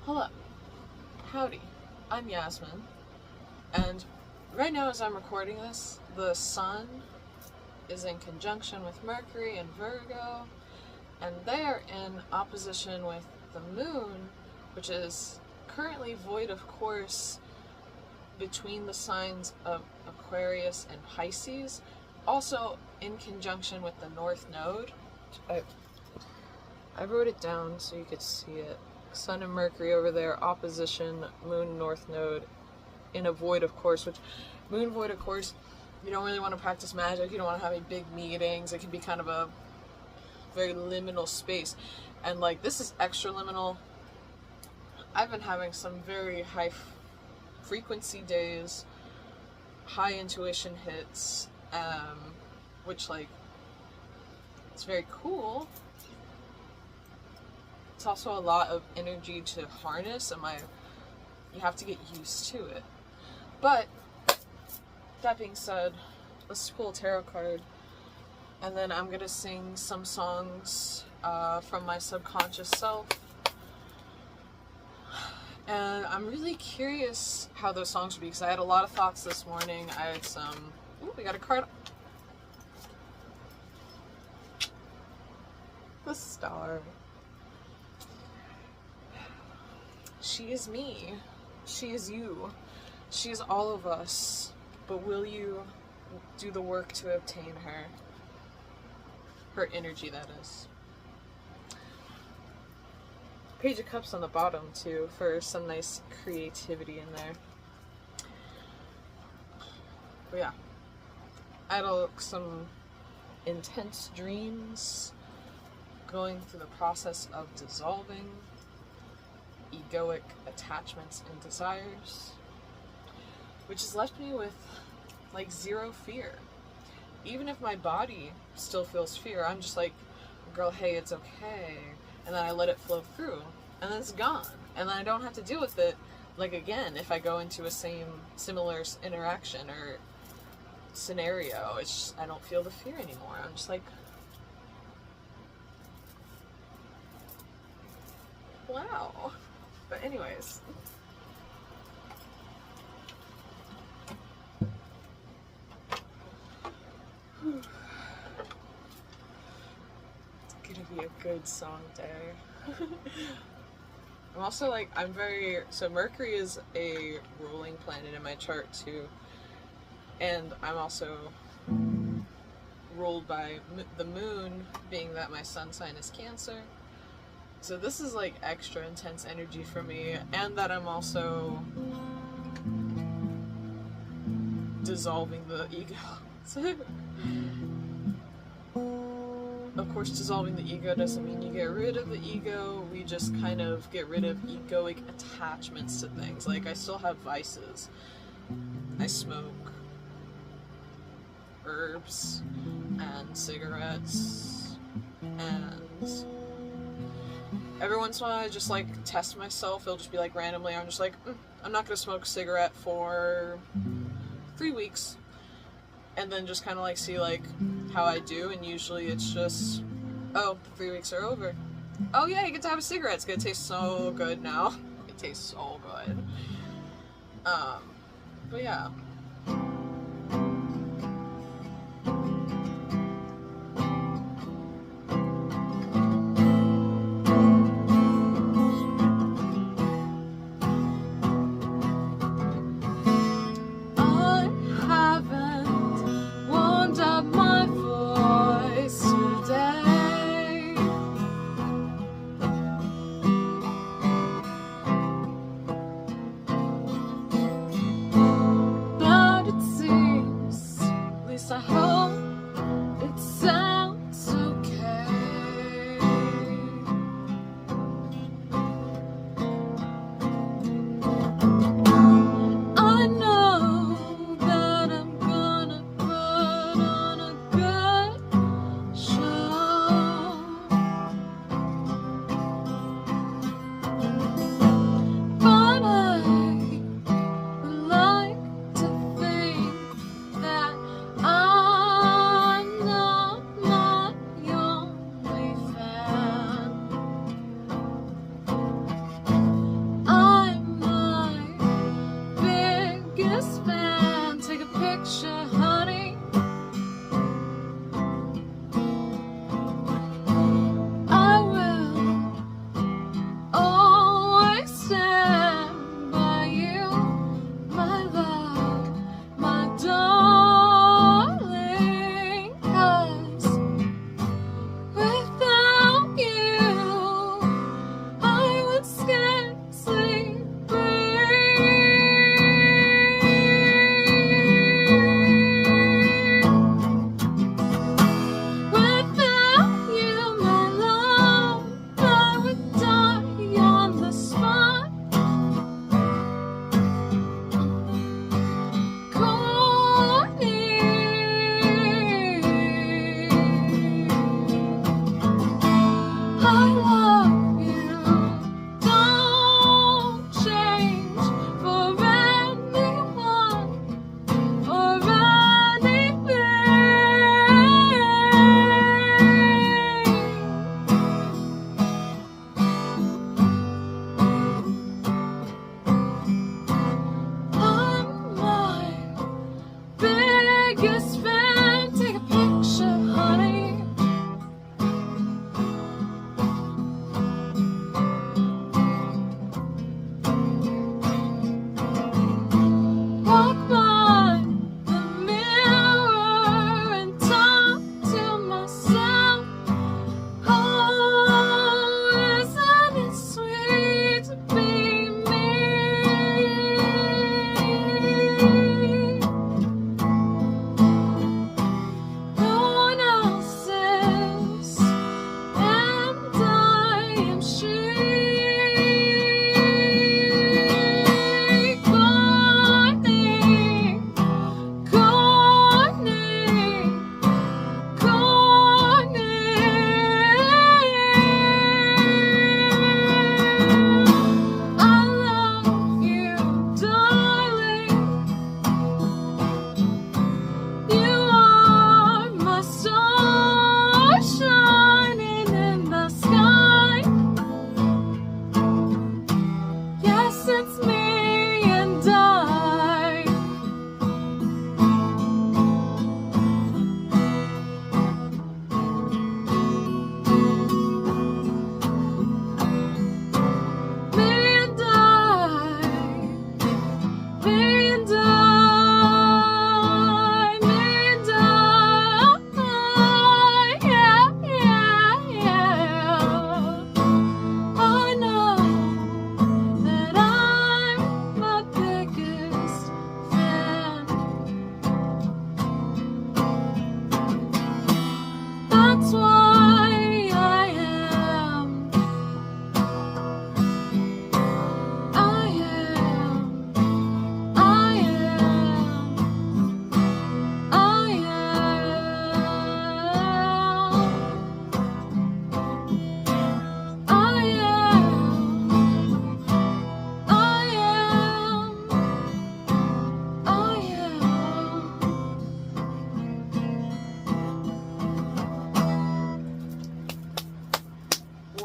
Hello. Howdy. I'm Yasmine. And right now as I'm recording this, the sun is in conjunction with Mercury and Virgo, and they are in opposition with the moon, which is currently void of course between the signs of Aquarius and Pisces, also in conjunction with the North Node. I wrote it down so you could see it. Sun and Mercury over there, opposition, Moon, North Node, in a void of course, which, Moon void of course, you don't really want to practice magic, you don't want to have any big meetings, it can be kind of a very liminal space. And like, this is extra liminal. I've been having some very high frequency days, high intuition hits, which like, it's very cool. It's also a lot of energy to harness, and you have to get used to it. But that being said, let's pull a tarot card, and then I'm gonna sing some songs from my subconscious self. And I'm really curious how those songs would be, because I had a lot of thoughts this morning. I had some. Ooh, we got a card. The Star. She is me. She is you. She is all of us. But will you do the work to obtain her? Her energy, that is. Page of Cups on the bottom, too, for some nice creativity in there. But yeah. I had some intense dreams, going through the process of dissolving egoic attachments and desires, which has left me with like zero fear. Even if my body still feels fear, I'm just like, girl, hey, it's okay. And then I let it flow through, and then it's gone. And then I don't have to deal with it, like, again, if I go into a similar interaction or scenario. It's just, I don't feel the fear anymore. I'm just like, wow. But anyways, it's gonna be a good song day. I'm also like, so Mercury is a ruling planet in my chart too, and I'm also ruled by the moon, being that my sun sign is Cancer. So this is like extra intense energy for me, and that I'm also dissolving the ego. Of course, dissolving the ego doesn't mean you get rid of the ego, we just kind of get rid of egoic attachments to things. Like, I still have vices. I smoke herbs and cigarettes, and every once in a while I just like test myself. It'll just be like randomly, I'm just like, I'm not gonna smoke a cigarette for 3 weeks, and then just kind of like see like how I do, and usually it's just, oh, 3 weeks are over. Oh yeah, you get to have a cigarette. It's gonna taste so good now. It tastes so good. But yeah.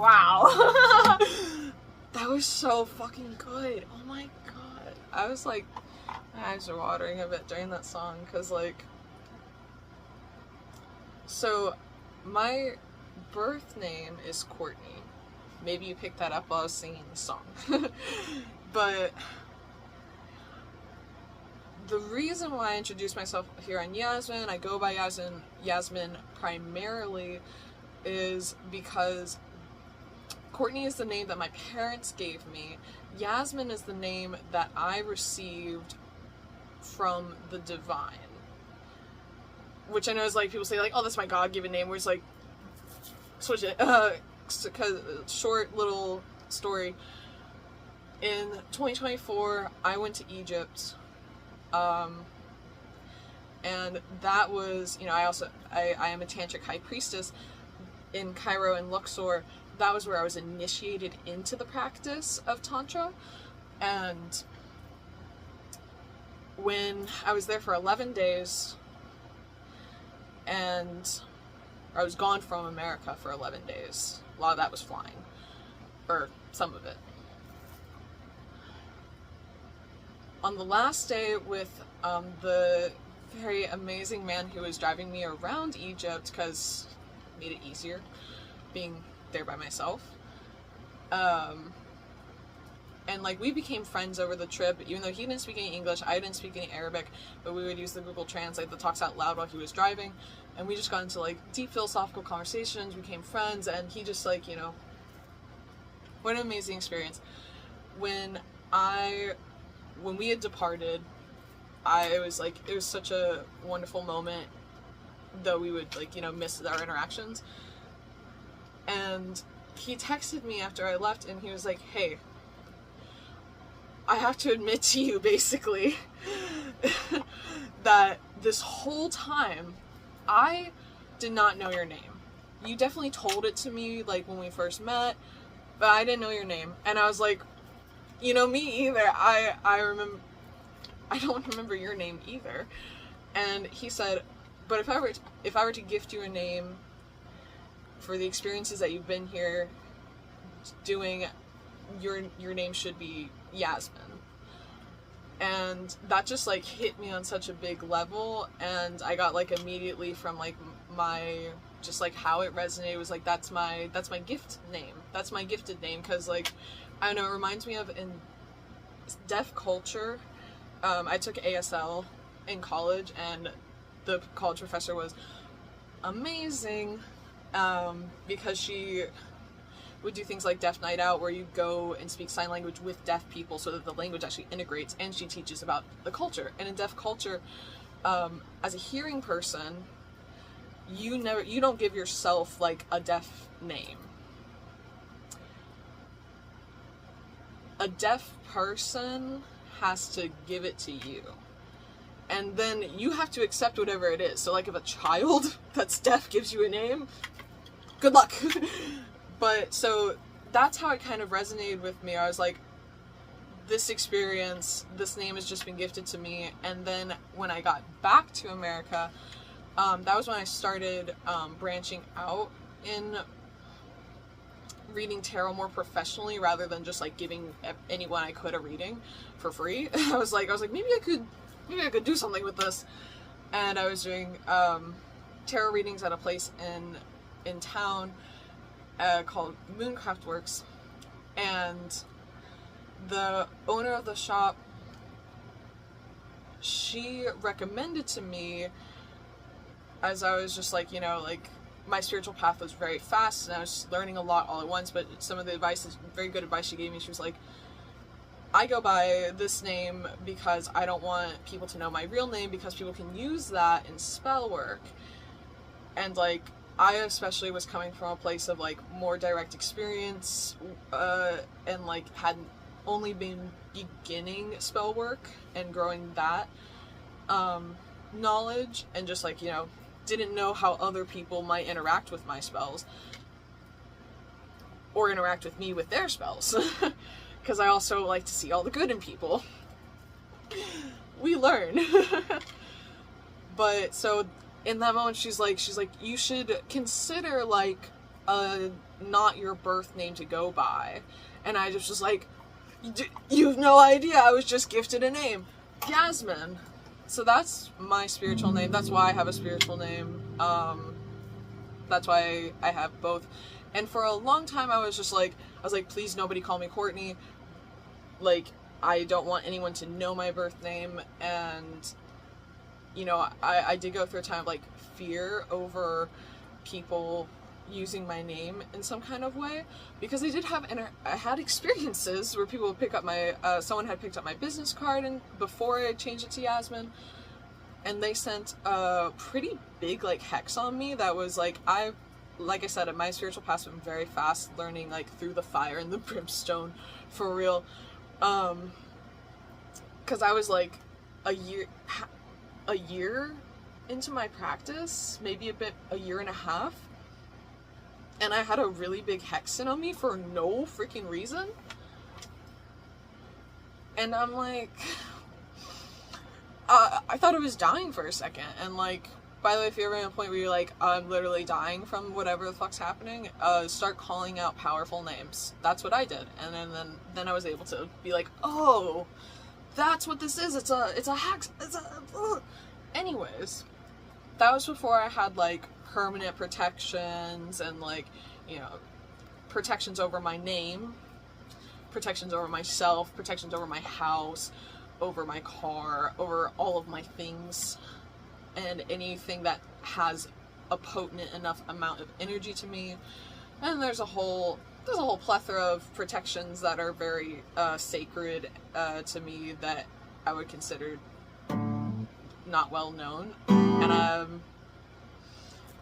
wow. That was so fucking good. Oh my god. I was like, my eyes are watering a bit during that song, because like, so my birth name is Courtney. Maybe you picked that up while I was singing the song. But the reason why I introduced myself here on Yasmine, I go by Yasmine primarily, is because Courtney is the name that my parents gave me. Yasmine is the name that I received from the divine. Which I know is like, people say like, oh, that's my God-given name, where it's like, switch it. Because short little story. In 2024, I went to Egypt. And that was, you know, I am a tantric high priestess in Cairo and Luxor. That was where I was initiated into the practice of Tantra. And when I was there for 11 days, and I was gone from America for 11 days. A lot of that was flying. Or some of it. On the last day with the very amazing man who was driving me around Egypt, because it made it easier being there by myself. And like, we became friends over the trip, even though he didn't speak any English, I didn't speak any Arabic, but we would use the Google Translate that talks out loud while he was driving, and we just got into like deep philosophical conversations, became friends, and he just like, you know, what an amazing experience. When we had departed, it was like, it was such a wonderful moment, though we would like, you know, miss our interactions. And he texted me after I left, and he was like, hey, I have to admit to you, basically, that this whole time, I did not know your name. You definitely told it to me, like, when we first met, but I didn't know your name. And I was like, you know, me either. I don't remember your name either. And he said, but if I were to gift you a name for the experiences that you've been here doing, your name should be Yasmine. And that just like hit me on such a big level, and I got like immediately from like my, just like how it resonated was like, that's my gift name, that's my gifted name, because like, I don't know, it reminds me of in deaf culture. I took ASL in college, and the college professor was amazing, because she would do things like Deaf Night Out, where you go and speak sign language with deaf people so that the language actually integrates, and she teaches about the culture. And in deaf culture, as a hearing person, you don't give yourself like a deaf name. A deaf person has to give it to you, and then you have to accept whatever it is. So like, if a child that's deaf gives you a name, good luck. But so that's how it kind of resonated with me. I was like, this experience, this name has just been gifted to me. And then when I got back to America, that was when I started branching out in reading tarot more professionally, rather than just like giving anyone I could a reading for free. I was like, maybe I could do something with this. And I was doing tarot readings at a place in town called Mooncraft Works, and the owner of the shop, she recommended to me, as I was just like, you know, like, my spiritual path was very fast, and I was learning a lot all at once, but some of the advice is very good advice she gave me. She was like, I go by this name because I don't want people to know my real name, because people can use that in spell work. And like, I especially was coming from a place of like more direct experience, and like had only been beginning spell work and growing that knowledge, and just like, you know, didn't know how other people might interact with my spells, or interact with me with their spells, because I also like to see all the good in people. We learn. But so in that moment, she's like, you should consider like not your birth name to go by. And I just was like, you have no idea, I was just gifted a name, Yasmine. So that's my spiritual name. That's why I have a spiritual name. That's why I have both. And for a long time I was like, please nobody call me Courtney. Like, I don't want anyone to know my birth name. And, you know, I did go through a time of, like, fear over people using my name in some kind of way, because I had experiences where people would pick up my, someone had picked up my business card and before I changed it to Yasmine, and they sent a pretty big, like, hex on me that was, like I said, my spiritual path went very fast, learning, like, through the fire and the brimstone, for real, because I was, like, a year into my practice, maybe a year and a half, and I had a really big hex sent on me for no freaking reason. And I'm like, I thought I was dying for a second. And, like, by the way, if you're ever at a point where you're like, I'm literally dying from whatever the fuck's happening, start calling out powerful names. That's what I did. And then I was able to be like, oh, that's what this is. It's a hex. Anyways, that was before I had, like, permanent protections and, like, you know, protections over my name, protections over myself, protections over my house, over my car, over all of my things, and anything that has a potent enough amount of energy to me. And there's a whole plethora of protections that are very sacred to me that I would consider not well known, and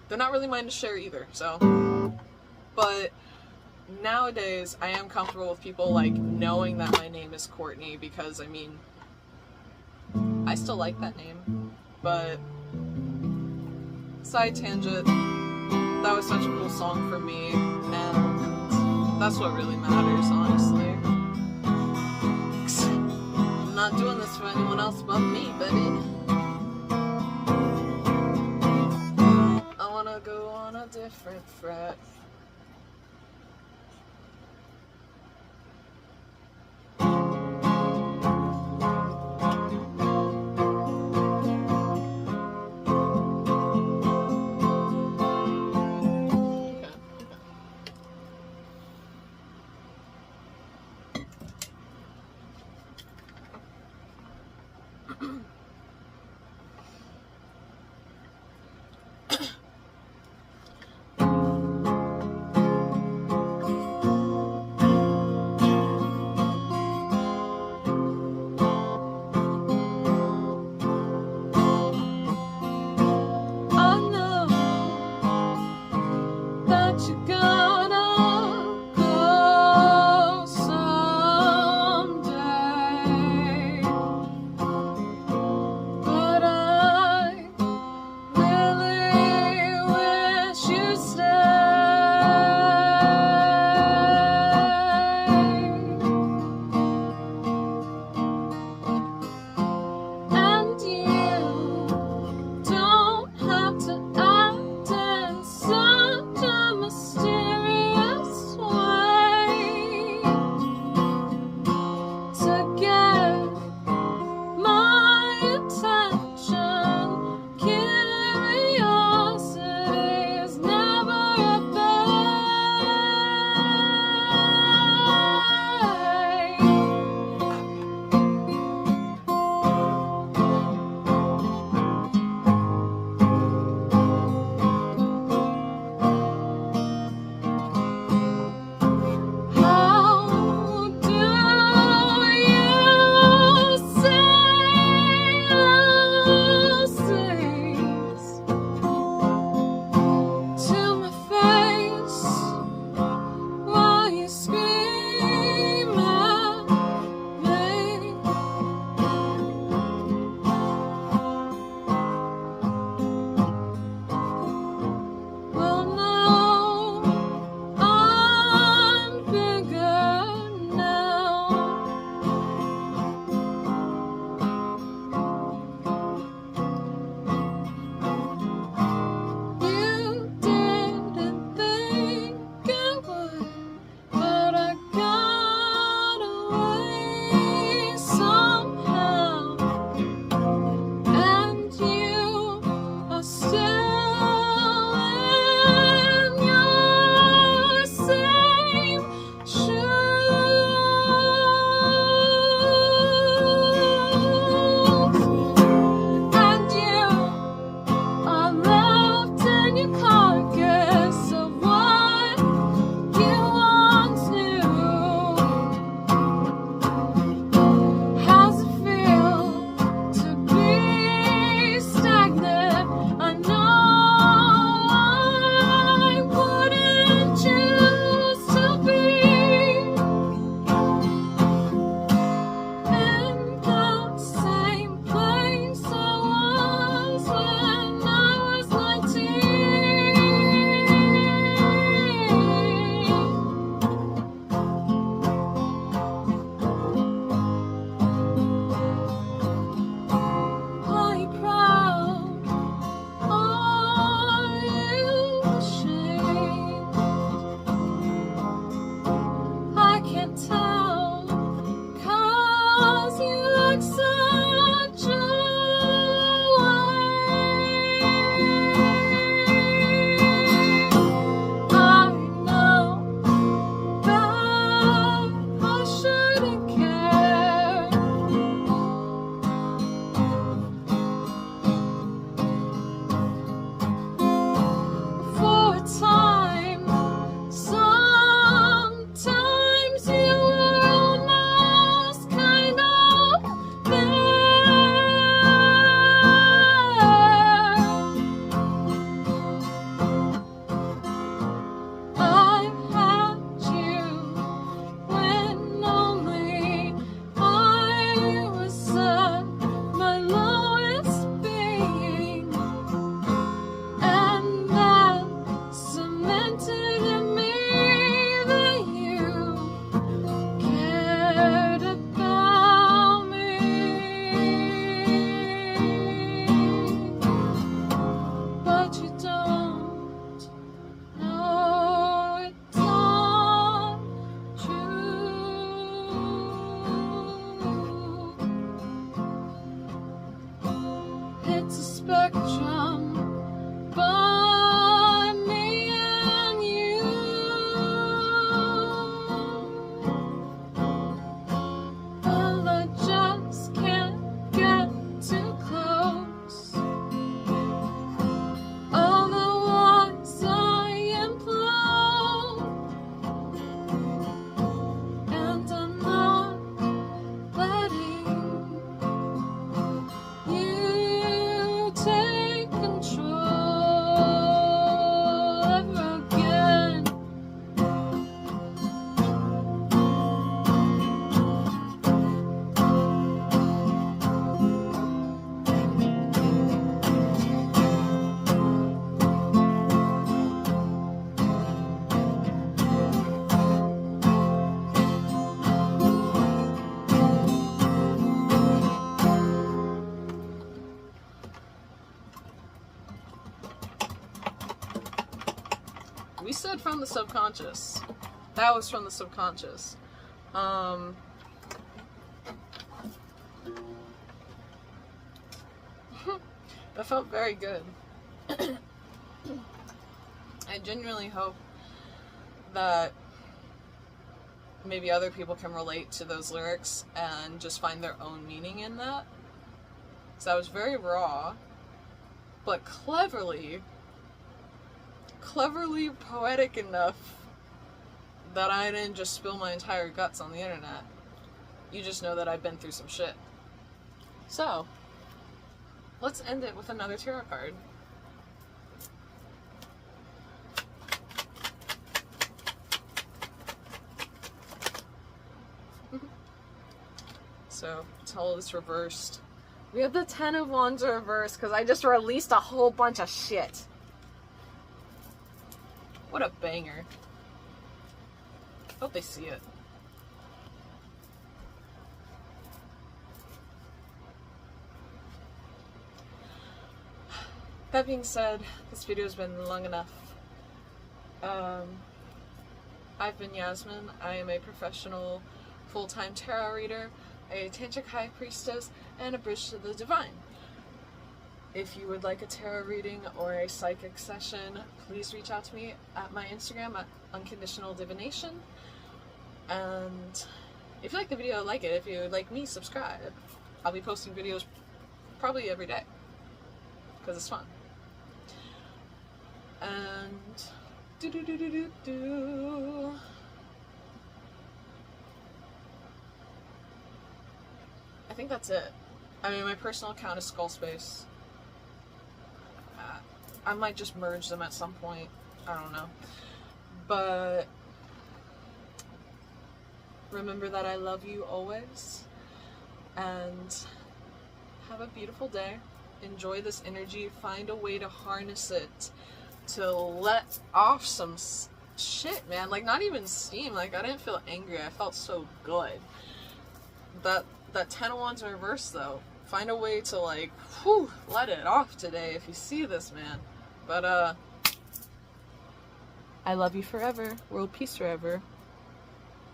they're not really mine to share either, so. But nowadays, I am comfortable with people, like, knowing that my name is Courtney, because, I mean, I still like that name. But, side tangent, that was such a cool song for me, and that's what really matters, honestly. I'm not doing this for anyone else but me, baby. Go on a different fret. from the subconscious. That was from the subconscious. That felt very good. I genuinely hope that maybe other people can relate to those lyrics and just find their own meaning in that. So that was very raw, but cleverly poetic enough that I didn't just spill my entire guts on the internet. You just know that I've been through some shit. So, let's end it with another tarot card. So, tell this reversed. We have the 10 of Wands reversed because I just released a whole bunch of shit. What a banger. Hope they see it. That being said, this video's been long enough. I've been Yasmine. I am a professional full-time tarot reader, a tantric high priestess, and a bridge to the divine. If you would like a tarot reading or a psychic session, please reach out to me at my Instagram at Unconditional Divination. And if you like the video, like it. If you like me, subscribe. I'll be posting videos probably every day because it's fun. And I think that's it. I mean, my personal account is Skull Space. I might just merge them at some point. I don't know. But remember that I love you always. And have a beautiful day. Enjoy this energy. Find a way to harness it. To let off some shit, man. Like, not even steam. Like, I didn't feel angry. I felt so good. That 10 of Wands in reverse, though. Find a way to, like, whew, let it off today if you see this, man. But, I love you forever. World peace forever.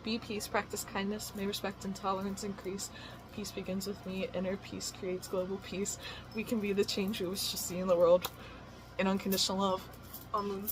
Be peace, practice kindness, may respect and tolerance increase. Peace begins with me. Inner peace creates global peace. We can be the change we wish to see in the world. In unconditional love. On Moon.